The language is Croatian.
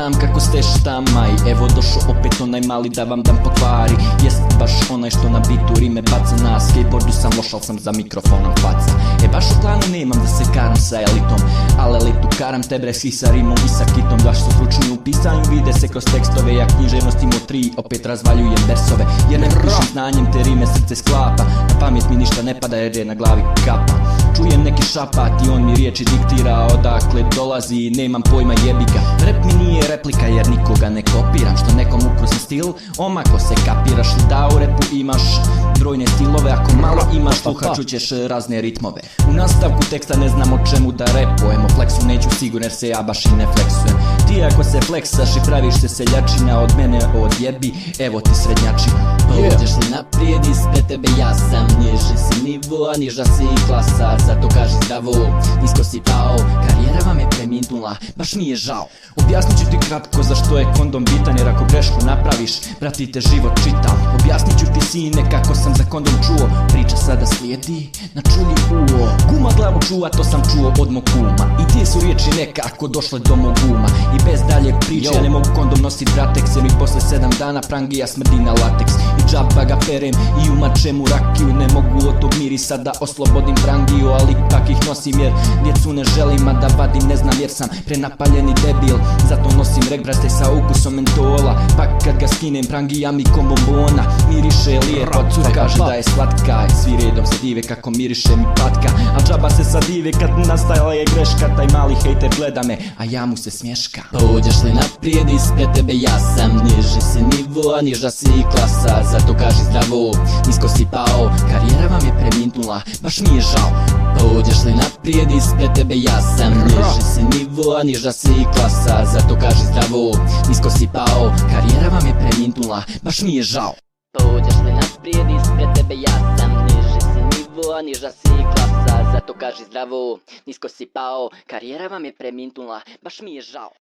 znam kako ste štamaj. Evo došao opet onaj mali da vam dam pokvari. Jest baš onaj što na bitu rime baca. Na skateboardu sam loš, al sam za mikrofonom faca. Baš u planu nemam da se karam sa elitom, ali elitu karam te bre sa rimom i sa kitom. Baš su stručni u pisanju, vide se kroz tekstove. Ja književnost imao 3, opet razvaljujem versove. Jer ne pišem znanjem, te rime srce sklapa. Na pamet mi ništa ne pada jer je na glavi kapa. Čujem neki šapat i on mi riječi diktira. Odakle dolazi, nemam pojma, jebi ga. Rap mi nije replika jer nikoga ne kopiram. Što nekom ukrusan stil, omako se kapiraš. Da u repu imaš brojne stilove, ako malo imaš sluha čućeš razne ritmove. U nastavku teksta ne znam o čemu da repujem. O flexu neću sigurno jer se ja baš i ne flexujem. Ti ako se fleksaš i praviš se seljačina, od mene odjebi, evo ti srednjačina. Pođeš li naprijed, ispred tebe ja sam. Niži si nivo, a niža si klasa. Zato kaži zdravo, nisko si pao. Karijera vam je preminula, baš mi je žao. Objasnit ću ti kratko zašto je kondom bitan, jer ako grešku napraviš, pratite život čitam. Objasnit ću ti sine kako sam za kondom čuo. Priča sada slijedi na čulji uo. Guma glavu čuva, to sam čuo od mog kuma. I te su riječi nekako došle do mog uma. I bez dalje priče ja ne mogu kondom nosit rateks, jer mi posle 7 dana prangija smrdi na lateks. I džaba ga perem i umačem u rakiju. Ne mogu od tog mirisa da oslobodim prangiju, ali ipak ih nosim jer djecu ne želim, a da vadim ne znam jer sam prenapaljeni debil. Zato nosim rek brate sa ukusom mentola, pa kad ga skinem prangija mi ko bombona. Miriše lijepo, cura kaže da je slatka. Svi redom se dive kako miriše mi patka. A džaba se sad dive kad nastajala je greška. Taj mali hejter gleda me, a ja mu se smješka. Pođeš li naprijed, ispred tebe ja sam. Niži si nivo, a niža si klasa. Zato kaži zdravo, nisko si pao. Karijera vam je preminula, baš mi je žao. Pođeš li naprijed, ispred tebe ja sam. Niži si nivo, a niža si klasa. Zato kaži zdravo, nisko si pao. Karijera vam je preminula, baš mi je žao. Pođeš li naprijed, ispred tebe ja sam. Niži si nivo, a niža si klasa. Zato kaži zdravo, nisko si pao. Karijera vam je preminula, baš mi je žao.